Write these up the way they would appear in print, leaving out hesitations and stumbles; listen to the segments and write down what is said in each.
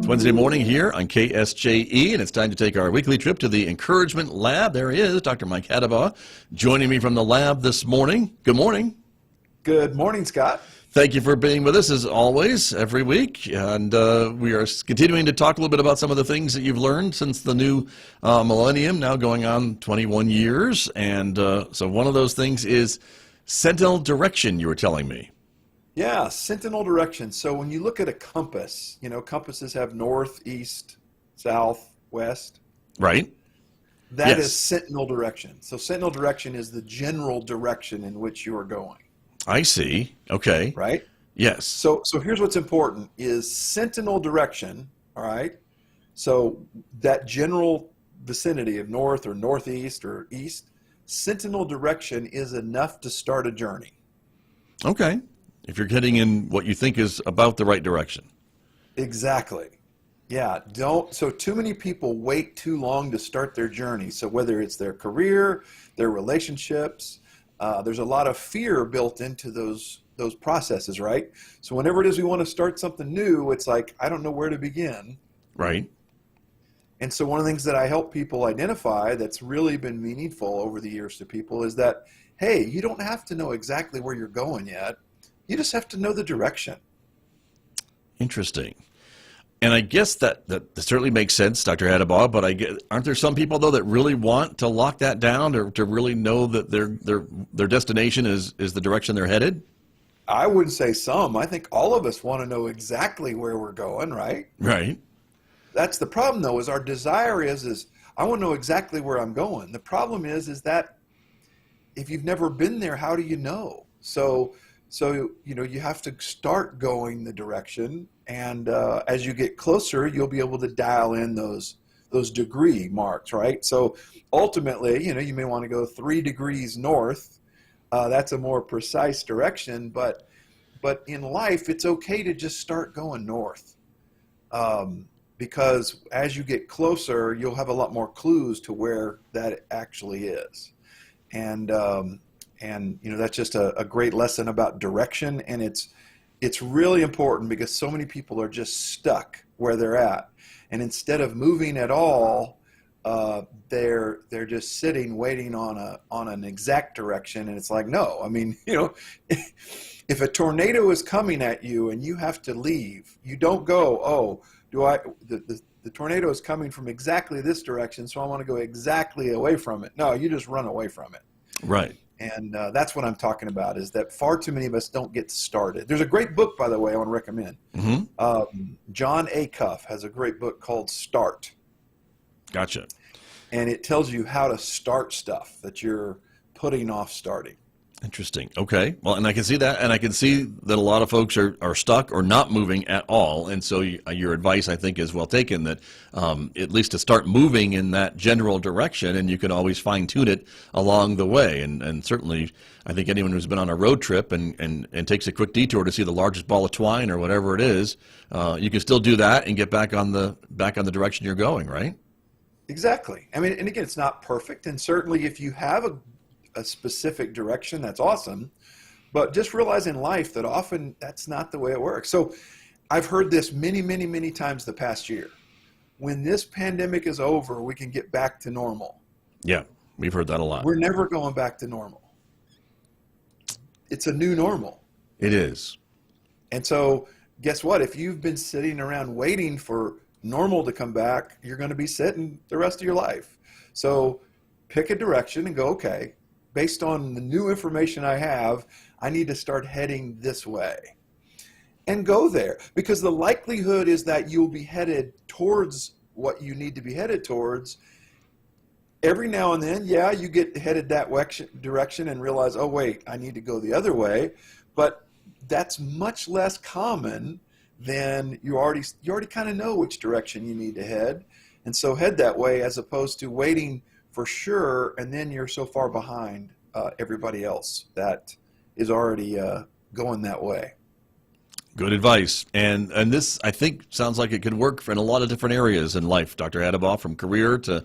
Wednesday morning here on KSJE, and it's time to take our weekly trip to the Encouragement Lab. There he is, Dr. Mike Hattabaugh, joining me from the lab this morning. Good morning. Good morning, Scott. Thank you for being with us, as always, every week. And we are continuing to talk a little bit about some of the things that you've learned since the new millennium, now going on 21 years. And so one of those things is sentinel direction, you were telling me. Yeah, sentinel direction. So when you look at a compass, you know, compasses have north, east, south, west. Right. That is sentinel direction. So sentinel direction is the general direction in which you are going. I see. Okay. Right? Yes. So here's what's important is sentinel direction, all right? So that general vicinity of north or northeast or east, sentinel direction is enough to start a journey. Okay. If you're heading in what you think is about the right direction. Exactly. Yeah. So too many people wait too long to start their journey. So whether it's their career, their relationships, there's a lot of fear built into those processes, right? So whenever it is we want to start something new, it's like, I don't know where to begin. Right. And so one of the things that I help people identify that's really been meaningful over the years to people is that, hey, you don't have to know exactly where you're going yet. You just have to know the direction. Interesting. And I guess that certainly makes sense, Dr. Hattabaugh, but aren't there some people, though, that really want to lock that down or to really know that their destination is the direction they're headed? I wouldn't say some. I think all of us want to know exactly where we're going, right? Right. That's the problem, though, is our desire is I want to know exactly where I'm going. The problem is that if you've never been there, how do you know? So you know, you have to start going the direction, and as you get closer, you'll be able to dial in those degree marks, right? So ultimately, you know, you may want to go 3 degrees north. That's a more precise direction, but in life, it's okay to just start going north, because as you get closer, you'll have a lot more clues to where that actually is, and you know, that's just a great lesson about direction, and it's really important because so many people are just stuck where they're at, and instead of moving at all, they're just sitting waiting on an exact direction, and it's like, no, I mean, you know, if a tornado is coming at you and you have to leave, you don't go, oh, the tornado is coming from exactly this direction, so I want to go exactly away from it. No, you just run away from it. Right. And that's what I'm talking about, is that far too many of us don't get started. There's a great book, by the way, I want to recommend. Mm-hmm. John Acuff has a great book called Start. Gotcha. And it tells you how to start stuff that you're putting off starting. Interesting. Okay. Well, and I can see that, and I can see that a lot of folks are stuck or not moving at all. And so your advice, I think, is well taken, that at least to start moving in that general direction, and you can always fine-tune it along the way. And certainly, I think anyone who's been on a road trip and takes a quick detour to see the largest ball of twine or whatever it is, you can still do that and get back on the direction you're going, right? Exactly. I mean, and again, it's not perfect, and certainly if you have a specific direction, that's awesome, but just realize in life that often that's not the way it works. So I've heard this many times the past year. When this pandemic is over, we can get back to normal. Yeah, we've heard that a lot. We're never going back to normal. It's a new normal. It is. And so guess what? If you've been sitting around waiting for normal to come back, you're going to be sitting the rest of your life. So pick a direction and go, okay, based on the new information I have, I need to start heading this way. And go there, because the likelihood is that you'll be headed towards what you need to be headed towards. Every now and then, yeah, you get headed that direction and realize, oh wait, I need to go the other way. But that's much less common than you already kind of know which direction you need to head. And so head that way as opposed to waiting for sure, and then you're so far behind everybody else that is already going that way. Good advice. And this, I think, sounds like it could work in a lot of different areas in life, Dr. Hattabaugh, from career to,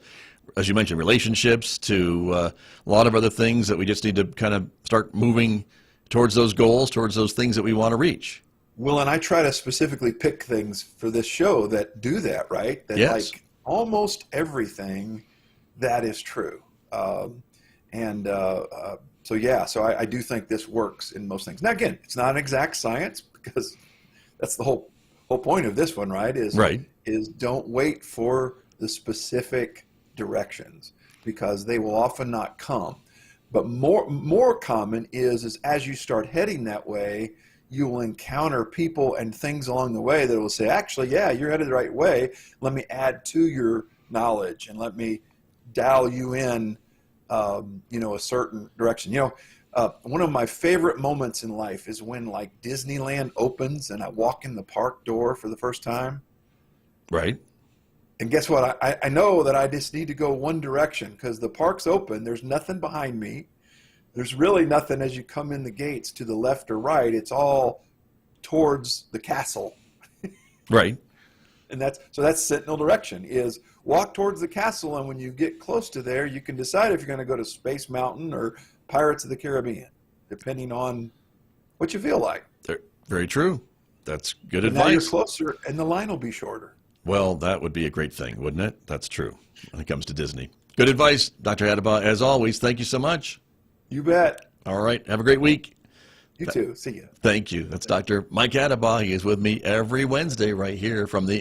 as you mentioned, relationships to a lot of other things that we just need to kind of start moving towards those goals, towards those things that we want to reach. Well, and I try to specifically pick things for this show that do that, right? That Yes. like almost everything that is true. So yeah, so I do think this works in most things. Now, again, it's not an exact science because that's the whole point of this one, right? Is don't wait for the specific directions because they will often not come. But more common is as you start heading that way, you will encounter people and things along the way that will say, actually, yeah, you're headed the right way. Let me add to your knowledge and let me dial you in, a certain direction. One of my favorite moments in life is when like Disneyland opens and I walk in the park door for the first time. Right. And guess what? I know that I just need to go one direction because the park's open. There's nothing behind me. There's really nothing as you come in the gates to the left or right. It's all towards the castle. Right. And that's sentinel direction is walk towards the castle. And when you get close to there, you can decide if you're going to go to Space Mountain or Pirates of the Caribbean, depending on what you feel like. Very true. That's good And advice. now you're closer and the line will be shorter. Well, that would be a great thing, wouldn't it? That's true when it comes to Disney. Good advice, Dr. Hattabaugh. As always, thank you so much. You bet. All right. Have a great week. You too. See ya. Thank you. That's Dr. Mike Hattabaugh. He is with me every Wednesday right here from the